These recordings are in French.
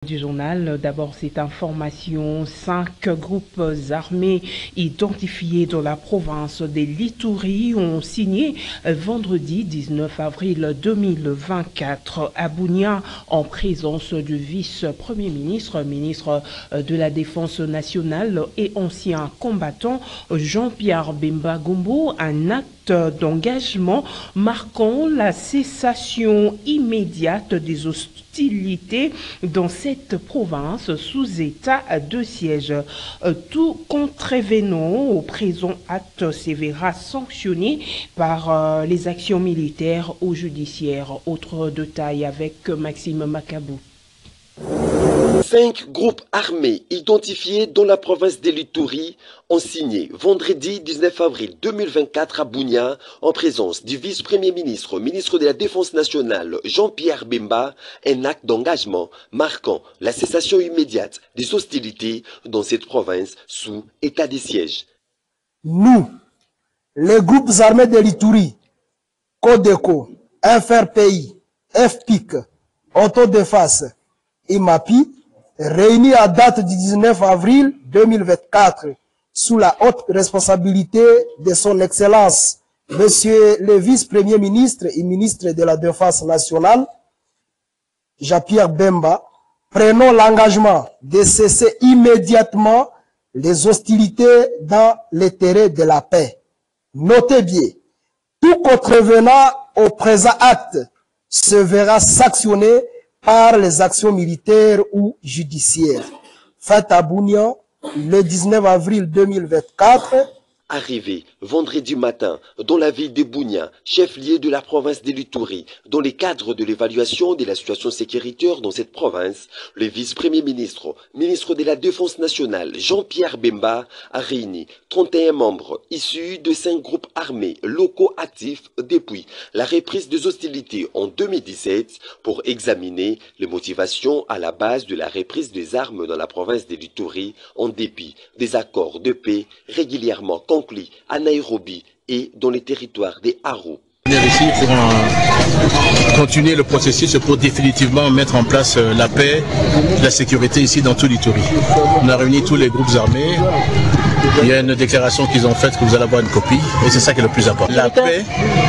Du journal, d'abord cette information, 5 groupes armés identifiés dans la province des Lituri ont signé vendredi 19 avril 2024 à Bunia en présence du vice-premier ministre, ministre de la Défense nationale et ancien combattant Jean-Pierre Bemba Gombo, un acte d'engagement marquant la cessation immédiate des hostilités dans cette province sous état de siège. Tout contrevenant au présent acte se verra sanctionné par les actions militaires ou judiciaires. Autre détail avec Maxime Macabou. 5 groupes armés identifiés dans la province de l'Ituri ont signé vendredi 19 avril 2024 à Bunia en présence du vice-premier ministre, ministre de la Défense nationale Jean-Pierre Bemba, un acte d'engagement marquant la cessation immédiate des hostilités dans cette province sous état de siège. Nous, les groupes armés de l'Ituri, Codeco, FRPI, FPIC, Autodefense, IMAPI, réunis à date du 19 avril 2024 sous la haute responsabilité de son Excellence, Monsieur le vice-premier ministre et ministre de la Défense nationale, Jean-Pierre Bemba, prenons l'engagement de cesser immédiatement les hostilités dans les terrains de la paix. Notez bien, tout contrevenant au présent acte se verra sanctionné par les actions militaires ou judiciaires. Faites à Bunia le 19 avril 2024. Arrivé vendredi matin dans la ville de Bunia, chef-lieu de la province de l'Ituri, dans le cadre de l'évaluation de la situation sécuritaire dans cette province, le vice-premier ministre, ministre de la Défense nationale, Jean-Pierre Bemba, a réuni 31 membres issus de 5 groupes armés locaux actifs depuis la reprise des hostilités en 2017 pour examiner les motivations à la base de la reprise des armes dans la province de l'Ituri en dépit des accords de paix régulièrement conclus à Nairobi et dans les territoires des Aru. Ici pour continuer le processus pour définitivement mettre en place la paix, la sécurité ici dans tout l'Ituri. On a réuni tous les groupes armés. Il y a une déclaration qu'ils ont faite que vous allez avoir une copie et c'est ça qui est le plus important. La paix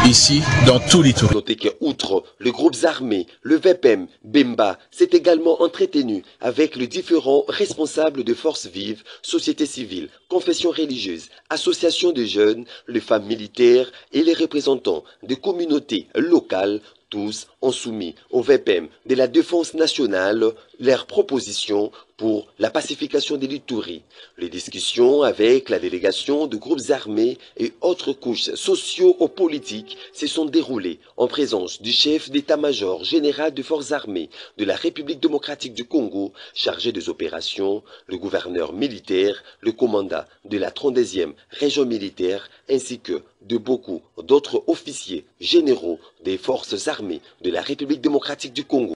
ici dans tout l'Ituri. Notez qu'outre les groupes armés, le VPM Bemba s'est également entretenu avec les différents responsables de forces vives, société civile, confessions religieuses, associations de jeunes, les femmes militaires et les représentants des communautés locales. Tous ont soumis au VPM de la Défense nationale leurs propositions pour la pacification de l'Ituri. Les discussions avec la délégation de groupes armés et autres couches socio-politiques se sont déroulées en présence du chef d'état-major général des forces armées de la République démocratique du Congo, chargé des opérations, le gouverneur militaire, le commandant de la 32e région militaire, ainsi que de beaucoup d'autres officiers généraux des forces armées de la République démocratique du Congo.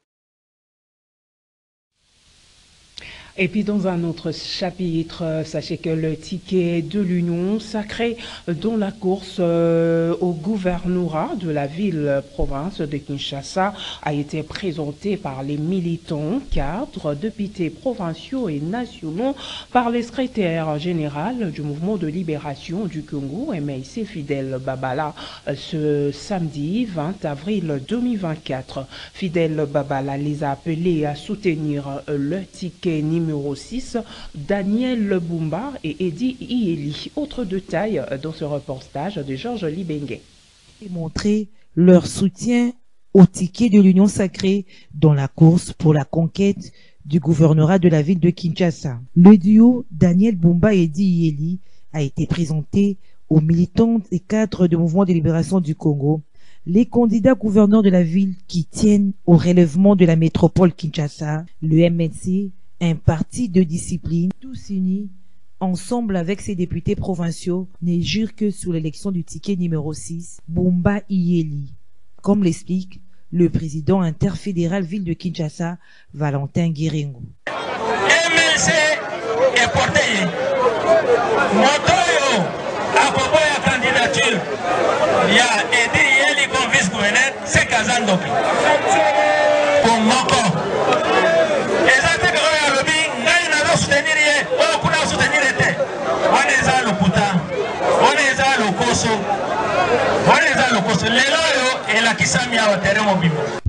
Et puis dans un autre chapitre, sachez que le ticket de l'Union sacré dans la course au gouvernorat de la ville-province de Kinshasa a été présenté par les militants, cadres, députés provinciaux et nationaux, par le secrétaire général du mouvement de libération du Congo, MAIC Fidèle Babala, ce samedi 20 avril 2024. Fidèle Babala les a appelés à soutenir le ticket numéro 6, Daniel Bumba et Eddie Ieli. Autre détail dans ce reportage de Georges Libengue. Et montrer leur soutien au ticket de l'Union sacrée dans la course pour la conquête du gouvernorat de la ville de Kinshasa. Le duo Daniel Bumba et Eddie Ieli a été présenté aux militants et cadres du mouvement de libération du Congo, les candidats gouverneurs de la ville qui tiennent au relèvement de la métropole Kinshasa, le MNC, un parti de discipline, tous unis, ensemble avec ses députés provinciaux, ne jurent que sur l'élection du ticket numéro 6, Bumba Ieli, comme l'explique le président interfédéral ville de Kinshasa, Valentin Guiringo. MNC est porté. Motoyo, à propos de la candidature, il y a Eddie Ieli comme vice-gouverneur, c'est Kazandoki. Pour Moko. Et ça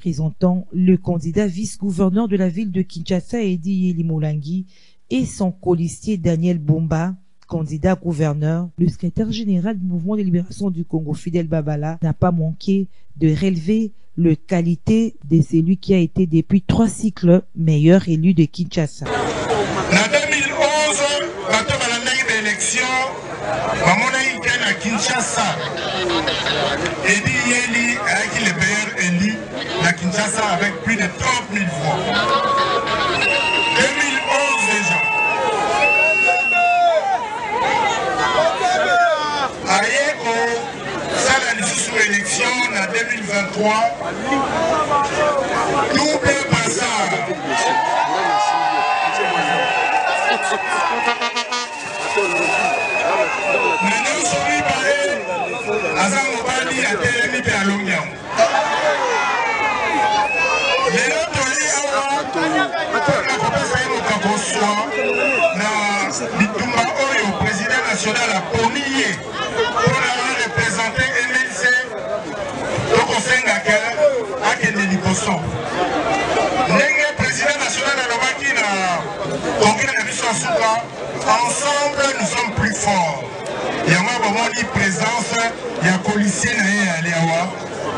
Présentant le candidat vice-gouverneur de la ville de Kinshasa, Edi Yeli Molangi, et son colistier Daniel Bomba, candidat gouverneur, le secrétaire général du mouvement de libération du Congo, Fidel Babala, n'a pas manqué de relever la qualité de celui qui a été depuis 3 cycles meilleur élu de Kinshasa. En 2011, quand on a eu l'élection, à Kinshasa, Edi Yeli a été le meilleur élu à Kinshasa avec plus de 30 000 voix. 2011 déjà. Ayeko, ça la sous élection en 2023, double passage. Maintenant, celui parlé, Azam Obadi a télé à Longyang. Les autres, le président national a promis pour représenter MLC au conseil à Kennedy Bosson. Le président national a remarqué dans le congrès de l'Union. Ensemble, nous sommes plus forts. Il y a moi dit présence, il y a policier à Léawa,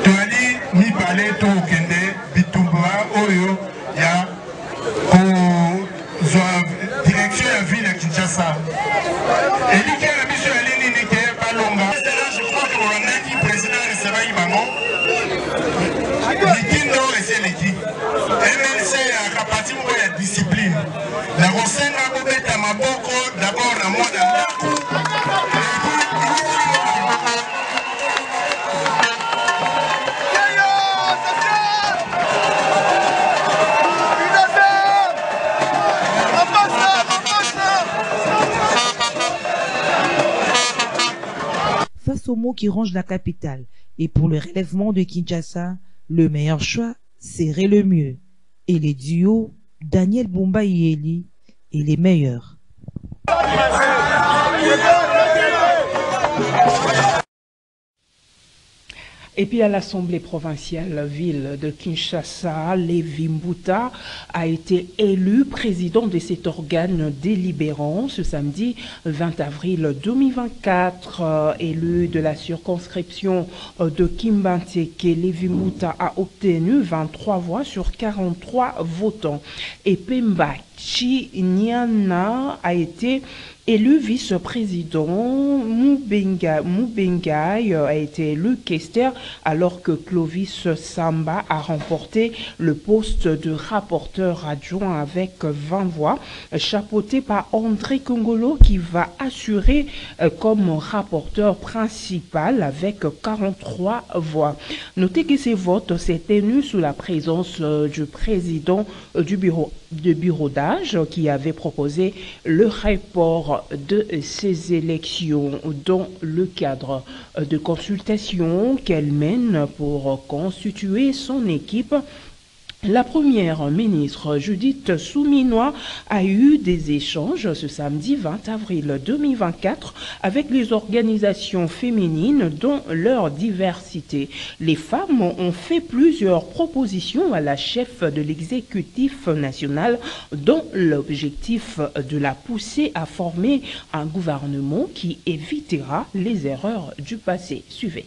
Toali, ni balé, to Kende, Bitumba, Oyo, il y a direction de la ville de Kinshasa. Et il y a la mission de l'île qui n'est pas longue. Je crois que le président recevra Ibango. Likindo et c'est l'équipe. MLC a capacité de la discipline. La Rosenga Bobeta Maboko, d'abord la mois d'Amdakou. Face aux mots qui rongent la capitale et pour le relèvement de Kinshasa, le meilleur choix serait le mieux. Et les duos Daniel Bomba et Yeli est les meilleurs. Et puis à l'Assemblée provinciale ville de Kinshasa, Lévi Mbuta a été élu président de cet organe délibérant ce samedi 20 avril 2024. Élu de la circonscription de Kimbanteke, Lévi Mbuta a obtenu 23 voix sur 43 votants. Et Pemba Chinyana a été élu vice-président. Mubengai a été élu questeur alors que Clovis Samba a remporté le poste de rapporteur adjoint avec 20 voix, chapeauté par André Kongolo qui va assurer comme rapporteur principal avec 43 voix. Notez que ces votes s'est tenu sous la présence du président du bureau d'âge qui avait proposé le report de ces élections dans le cadre de consultations qu'elle mène pour constituer son équipe. La première ministre Judith Souminois a eu des échanges ce samedi 20 avril 2024 avec les organisations féminines dans leur diversité. Les femmes ont fait plusieurs propositions à la chef de l'exécutif national dont l'objectif de la pousser à former un gouvernement qui évitera les erreurs du passé. Suivez.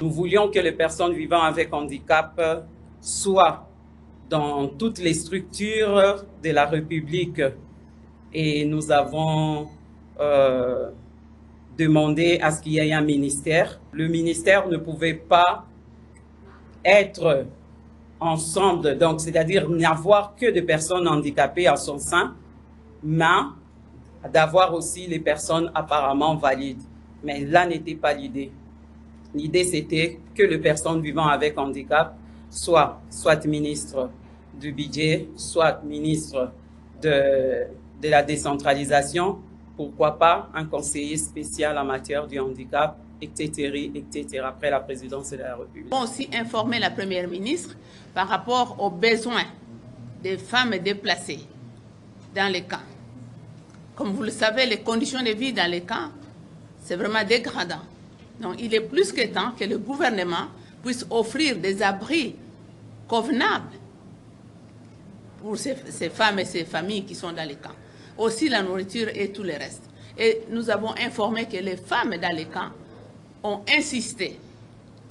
Nous voulions que les personnes vivant avec handicap soit dans toutes les structures de la République et nous avons demandé à ce qu'il y ait un ministère. Le ministère ne pouvait pas être ensemble, donc c'est-à-dire n'avoir que des personnes handicapées à son sein, mais d'avoir aussi les personnes apparemment valides. Mais là n'était pas l'idée. L'idée c'était que les personnes vivant avec handicap soit ministre du budget, soit ministre de la décentralisation, pourquoi pas un conseiller spécial en matière du handicap, etc., après la présidence de la République. Nous avons aussi informé la Première ministre par rapport aux besoins des femmes déplacées dans les camps. Comme vous le savez, les conditions de vie dans les camps, c'est vraiment dégradant. Donc il est plus que temps que le gouvernement puisse offrir des abris convenables pour ces femmes et ces familles qui sont dans les camps. Aussi la nourriture et tout le reste. Et nous avons informé que les femmes dans les camps ont insisté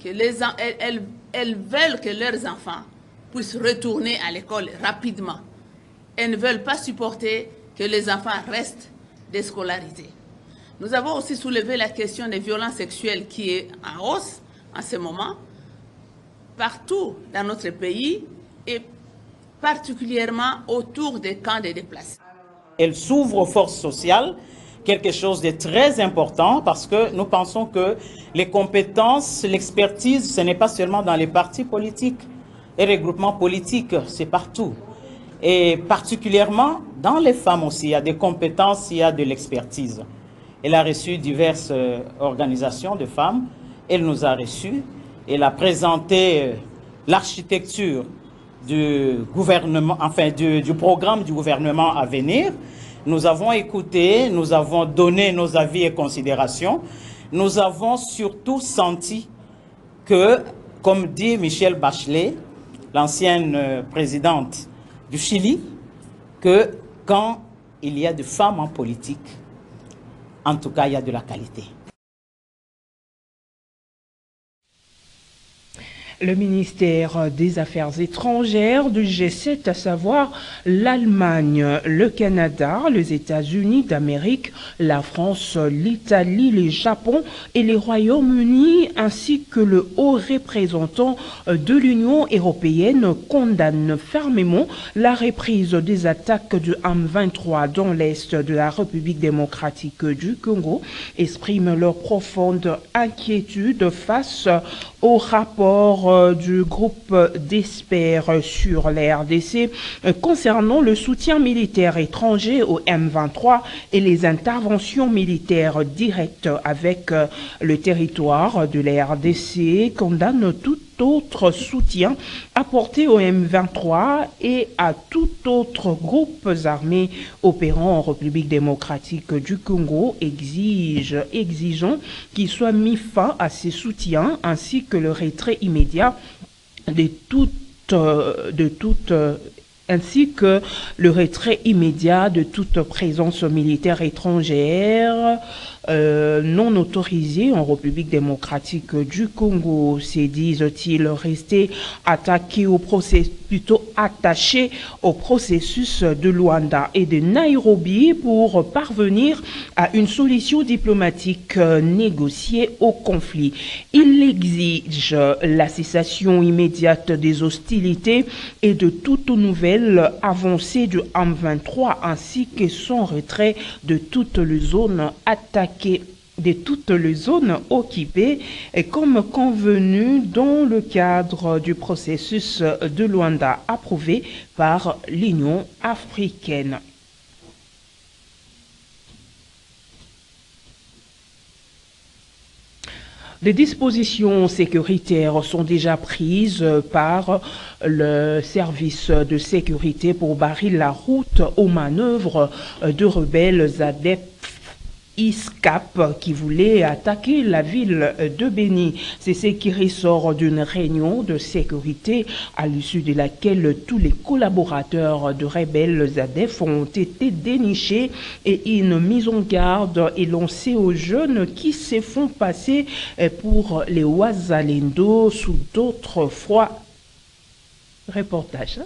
que elles veulent que leurs enfants puissent retourner à l'école rapidement. Elles ne veulent pas supporter que les enfants restent déscolarisés. Nous avons aussi soulevé la question des violences sexuelles qui est en hausse en ce moment, partout dans notre pays et particulièrement autour des camps de déplacés. Elle s'ouvre aux forces sociales, quelque chose de très important parce que nous pensons que les compétences, l'expertise, ce n'est pas seulement dans les partis politiques et regroupements politiques, c'est partout. Et particulièrement dans les femmes aussi, il y a des compétences, il y a de l'expertise. Elle a reçu diverses organisations de femmes, elle nous a reçus, elle a présenté l'architecture du gouvernement, enfin du programme du gouvernement à venir. Nous avons écouté, nous avons donné nos avis et considérations. Nous avons surtout senti que, comme dit Michelle Bachelet, l'ancienne présidente du Chili, que quand il y a des femmes en politique, en tout cas, il y a de la qualité. Le ministère des Affaires étrangères du G7, à savoir l'Allemagne, le Canada, les États-Unis d'Amérique, la France, l'Italie, le Japon et les Royaumes-Unis, ainsi que le haut représentant de l'Union européenne, condamnent fermement la reprise des attaques du M23 dans l'est de la République démocratique du Congo, expriment leur profonde inquiétude face au rapport du groupe d'experts sur la RDC concernant le soutien militaire étranger au M23 et les interventions militaires directes avec le territoire de la RDC, condamne tout autre soutien apporté au M23 et à tout autre groupe armé opérant en République démocratique du Congo, exigeant qu'il soit mis fin à ces soutiens ainsi que le retrait immédiat de toute présence militaire étrangère non autorisée en République démocratique du Congo. C'est, disent-ils, rester attachés au processus de Luanda et de Nairobi pour parvenir à une solution diplomatique négociée au conflit. Il exige la cessation immédiate des hostilités et de toute nouvelle avancée du M23 ainsi que son retrait de toutes les zones occupées et comme convenu dans le cadre du processus de Luanda approuvé par l'Union africaine. Des dispositions sécuritaires sont déjà prises par le service de sécurité pour barrer la route aux manœuvres de rebelles adeptes ISCAP qui voulait attaquer la ville de Béni. C'est ce qui ressort d'une réunion de sécurité à l'issue de laquelle tous les collaborateurs de rebelles ADF ont été dénichés et une mise en garde est lancée aux jeunes qui se font passer pour les Ouazalendo sous d'autres fois. Reportage.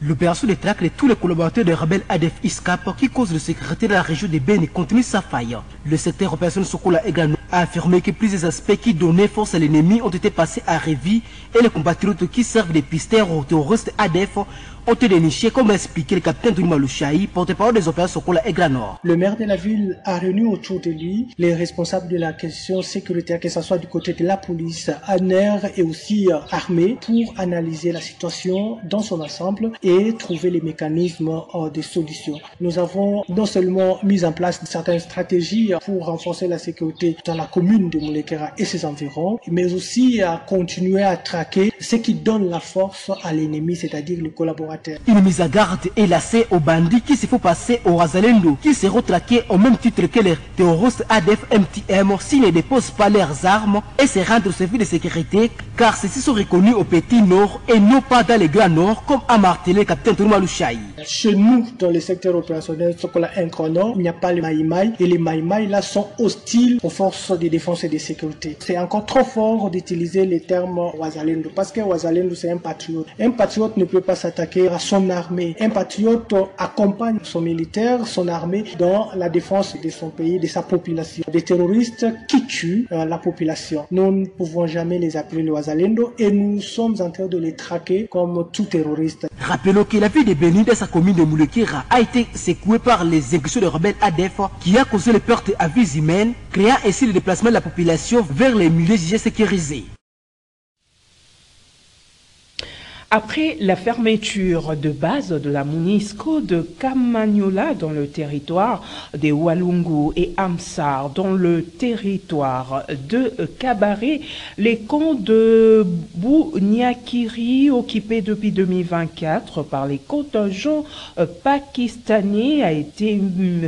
L'opération de traque de tous les collaborateurs des rebelles ADF ISCAP qui cause de sécurité dans la région de Béni continue sa faille. Le secteur opération Sokola Egrano a affirmé que plusieurs aspects qui donnaient force à l'ennemi ont été passés à Révi et les compatriotes qui servent de pisteurs aux terroristes ADF ont été dénichés, comme l'a expliqué le capitaine Douma Louchaï, porte-parole des opérations Sokola Aigle Nord. Le maire de la ville a réuni autour de lui les responsables de la question sécuritaire, que ce soit du côté de la police, ANER et aussi armée, pour analyser la situation dans son ensemble et trouver les mécanismes de solution. Nous avons non seulement mis en place certaines stratégies pour renforcer la sécurité dans la commune de Moulekera et ses environs, mais aussi à continuer à traquer ce qui donne la force à l'ennemi, c'est-à-dire les collaborateurs terre. Une mise à garde est lancée aux bandits qui se font passer aux Wazalendo, qui seront traqués au même titre que les terroristes ADF-MTM s'ils ne déposent pas leurs armes et se rendent au service de sécurité, car ceux-ci sont reconnus au Petit Nord et non pas dans les Grands Nord, comme a martelé le capitaine Tourma Louchaï. Chez nous, dans le secteur opérationnel Sokola 1 Grand Nord, il n'y a pas les Maïmaï, et les Maïmaï là sont hostiles aux forces de défense et de sécurité. C'est encore trop fort d'utiliser les termes Wazalendo, parce que Wazalendo c'est un patriote. Un patriote ne peut pas s'attaquer à son armée. Un patriote accompagne son militaire, son armée dans la défense de son pays, de sa population. Des terroristes qui tuent la population. Nous ne pouvons jamais les appeler les Wazalendo et nous sommes en train de les traquer comme tout terroriste. Rappelons que la ville de Béni dans sa commune de Moulekira a été secouée par les incursions de rebelles ADF qui a causé les pertes à vies humaines, créant ainsi le déplacement de la population vers les milieux jugés sécurisés. Après la fermeture de base de la MONUSCO de Kamanyola dans le territoire de Walungu et Amsar dans le territoire de Kabaré, les camps de Bouniakiri occupés depuis 2024 par les contingents pakistanais a été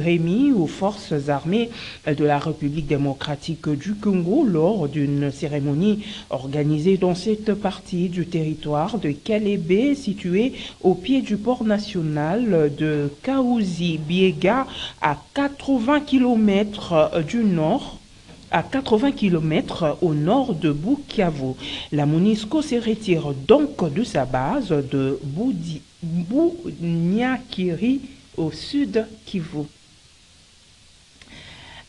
remis aux forces armées de la République démocratique du Congo lors d'une cérémonie organisée dans cette partie du territoire de Kalébé, situé au pied du port national de Kaouzi-Biega, à 80 km du nord. À 80 km au nord de Bukavu. La MONUSCO se retire donc de sa base de Bouniakiri au sud Kivu.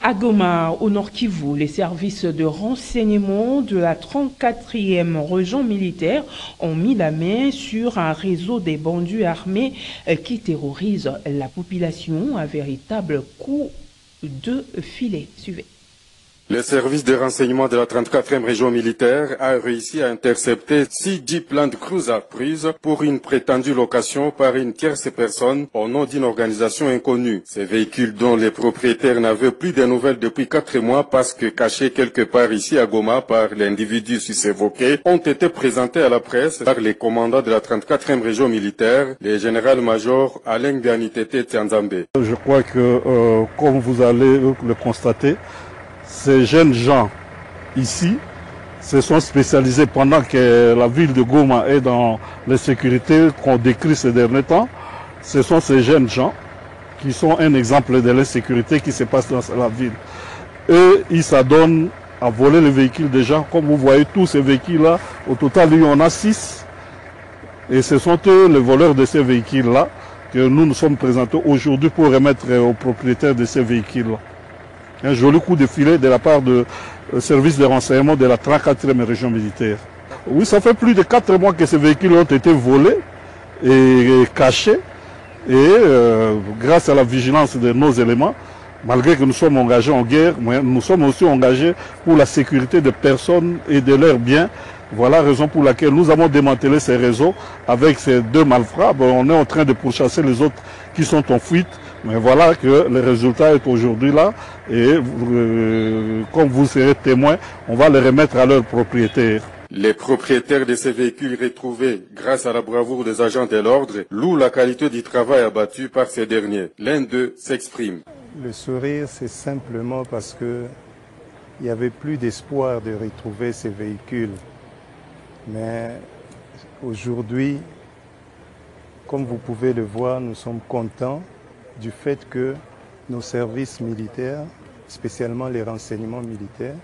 À Goma, au nord Kivu, les services de renseignement de la 34e région militaire ont mis la main sur un réseau des bandits armés qui terrorisent la population, un véritable coup de filet. Suivez. Le service de renseignement de la 34e région militaire a réussi à intercepter 6 Jeep Land Cruiser prises pour une prétendue location par une tierce personne au nom d'une organisation inconnue. Ces véhicules dont les propriétaires n'avaient plus de nouvelles depuis 4 mois parce que cachés quelque part ici à Goma par l'individu susévoqué ont été présentés à la presse par les commandants de la 34e région militaire, le général-major Alain Bianitete Tianzambe. Je crois que, comme vous allez le constater, ces jeunes gens ici se sont spécialisés pendant que la ville de Goma est dans les sécurités qu'on décrit ces derniers temps. Ce sont ces jeunes gens qui sont un exemple de l'insécurité qui se passe dans la ville. Eux, ils s'adonnent à voler les véhicules des gens. Comme vous voyez tous ces véhicules-là, au total, il y en a 6. Et ce sont eux les voleurs de ces véhicules-là que nous nous sommes présentés aujourd'hui pour remettre aux propriétaires de ces véhicules-là. Un joli coup de filet de la part du service de renseignement de la 34e région militaire. Oui, ça fait plus de 4 mois que ces véhicules ont été volés et cachés. Et grâce à la vigilance de nos éléments, malgré que nous sommes engagés en guerre, nous sommes aussi engagés pour la sécurité des personnes et de leurs biens. Voilà la raison pour laquelle nous avons démantelé ces réseaux avec ces 2 malfrats. On est en train de pourchasser les autres qui sont en fuite. Mais voilà que le résultat est aujourd'hui là et comme vous serez témoins, on va les remettre à leurs propriétaires. Les propriétaires de ces véhicules retrouvés grâce à la bravoure des agents de l'ordre louent la qualité du travail abattu par ces derniers. L'un d'eux s'exprime. Le sourire, c'est simplement parce que il n'y avait plus d'espoir de retrouver ces véhicules. Mais aujourd'hui, comme vous pouvez le voir, nous sommes contents du fait que nos services militaires, spécialement les renseignements militaires,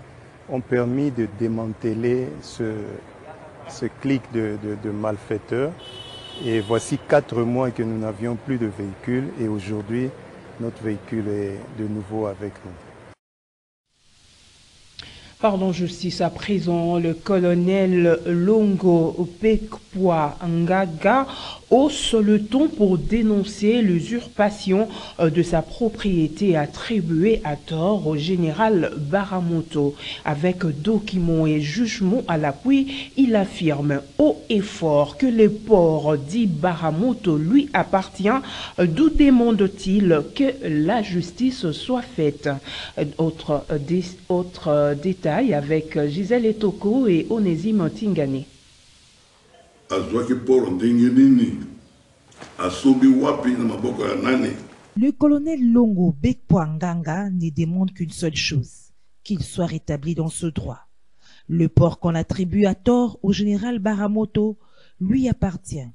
ont permis de démanteler ce clique de malfaiteurs. Et voici 4 mois que nous n'avions plus de véhicules et aujourd'hui, notre véhicule est de nouveau avec nous. Pardon, justice à présent, le colonel Longo Pekpoa Ngaga hausse le ton pour dénoncer l'usurpation de sa propriété attribuée à tort au général Baramoto. Avec documents et jugements à l'appui, il affirme haut et fort que le port dit Baramoto lui appartient, d'où demande-t-il que la justice soit faite. Autre détail avec Gisèle Etoko et Onésime Tingane. azwaki poro ndenge nini Le colonel Longo Bekpoanganga ne demande qu'une seule chose, qu'il soit rétabli dans ce droit. Le port qu'on attribue à tort au général Baramoto lui appartient.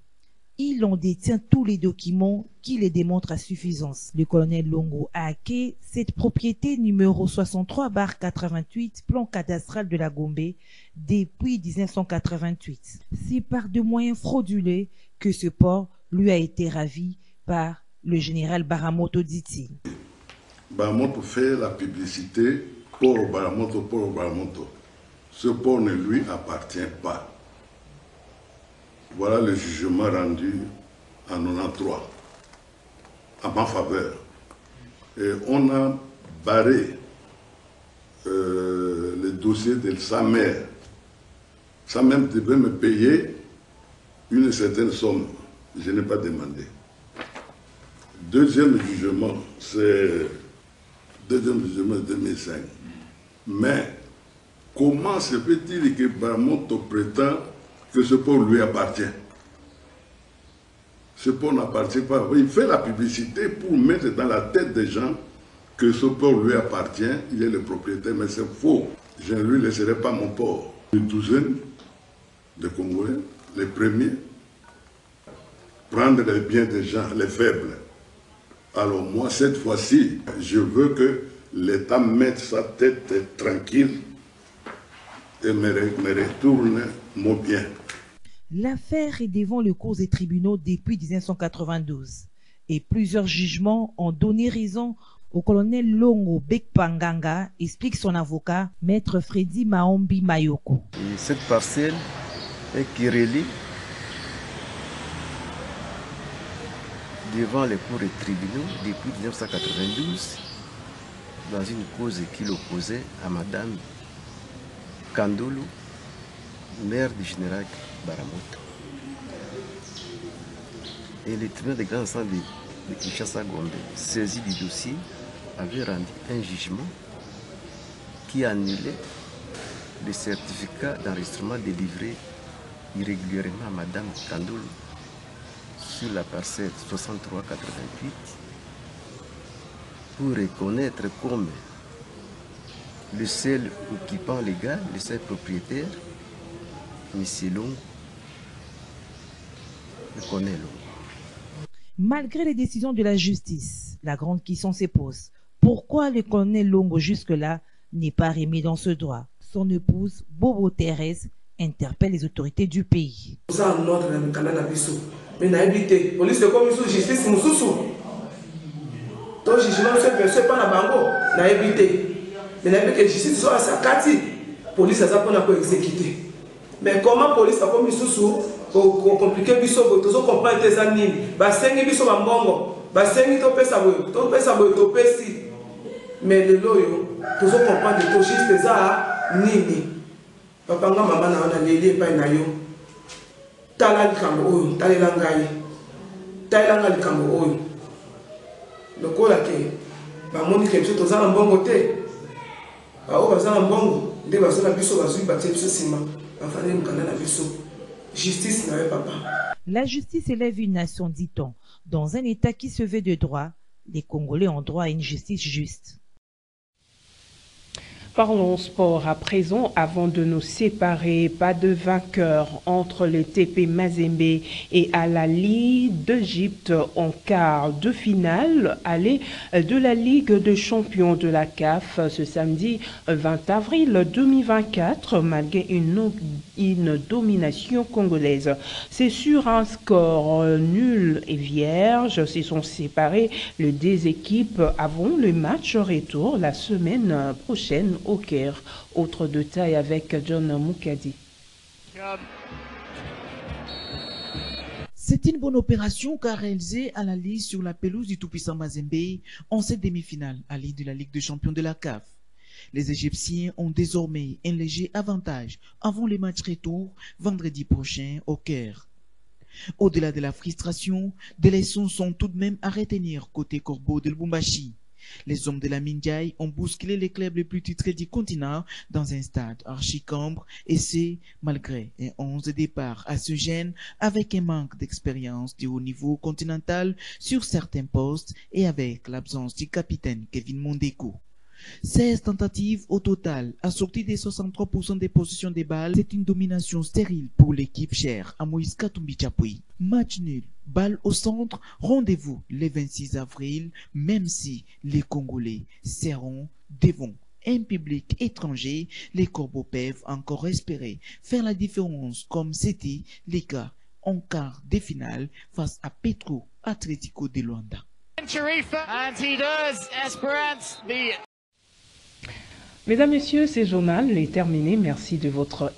Il en détient tous les documents qui les démontrent à suffisance. Le colonel Longo a acquis cette propriété numéro 63/88, plan cadastral de la Gombe, depuis 1988. C'est par de moyens frauduleux que ce port lui a été ravi par le général Baramoto, dit-il. Baramoto fait la publicité pour Baramoto. Ce port ne lui appartient pas. Voilà le jugement rendu en 93 en ma faveur. Et on a barré le dossier de sa mère. Sa mère devait me payer une certaine somme. Je n'ai pas demandé. Deuxième jugement, c'est 2005. Mais comment se fait-il que Baramoto prétend que ce port lui appartient? Ce port n'appartient pas. Il fait la publicité pour mettre dans la tête des gens que ce port lui appartient, il est le propriétaire, mais c'est faux. Je ne lui laisserai pas mon port. Une douzaine de Congolais, les premiers, prendre les biens des gens, les faibles. Alors moi, cette fois-ci, je veux que l'État mette sa tête tranquille et me retourne mon bien. L'affaire est devant le cours des tribunaux depuis 1992 et plusieurs jugements ont donné raison au colonel Longo Bekpoanganga, explique son avocat, maître Freddy Maombi Mayoko. Et cette parcelle est querellée devant les cours des tribunaux depuis 1992 dans une cause qu'il opposait à Madame Kandolo, mère du général Baramoto. Et le tribunal de grande instance de Kinshasa-Gombe, saisi du dossier, avait rendu un jugement qui annulait le certificat d'enregistrement délivré irrégulièrement à Madame Kandolo sur la parcelle 6388 pour reconnaître comme le seul occupant légal, le seul propriétaire, M. Longo, le colonel Longo. Malgré les décisions de la justice, la grande question se pose. Pourquoi le colonel Longo jusque-là n'est pas remis dans ce droit? Son épouse, Bobo Thérèse, interpelle les autorités du pays. Mais comment la police a commis sous compliqué biso to comprendre tes années basengi biso bambongo basengi to pesa to pesi mais le loyo to comprendre to juste ça nini papa nga mama na leli pa na yo tala likambo oyo talela ngai talela likambo oyo lokola ke bamoni ke biso to za mbongo te ba o baza mbongo nde bazona biso bazui batie biso sima. La justice élève une nation, dit-on. Dans un État qui se veut de droit, les Congolais ont droit à une justice juste. Parlons sport à présent avant de nous séparer. Pas de vainqueur entre le TP Mazembe et Al Ahly d'Égypte en quart de finale aller de la Ligue des champions de la CAF ce samedi 20 avril 2024 malgré une domination congolaise. C'est sur un score nul et vierge. Se sont séparés les deux équipes avant le match retour la semaine prochaine au Caire. Autre détail avec John Moukadi. C'est une bonne opération qu'a réalisé Al Ahly sur la pelouse du tout-puissant Mazembe en cette demi-finale à l'île de la Ligue des champions de la CAF. Les Égyptiens ont désormais un léger avantage avant les matchs retour vendredi prochain au Caire. Au-delà de la frustration, des leçons sont tout de même à retenir côté Corbeau de Lubumbashi. Les hommes de la Mindiaï ont bousculé les clubs les plus titrés du continent dans un stade archi-cambre, et c'est malgré un 11 de départ à ce gène, avec un manque d'expérience du haut niveau continental sur certains postes et avec l'absence du capitaine Kevin Mondeko. 16 tentatives au total, assorties des 63% des possessions des balles. C'est une domination stérile pour l'équipe chère à Moïse Katumbi Chapoui. Match nul, balle au centre, rendez-vous le 26 avril, même si les Congolais seront devant un public étranger, les Corbeaux peuvent encore espérer faire la différence comme c'était le cas en quart de finale face à Petro Atlético de Luanda. Mesdames, Messieurs, ce journal est terminé. Merci de votre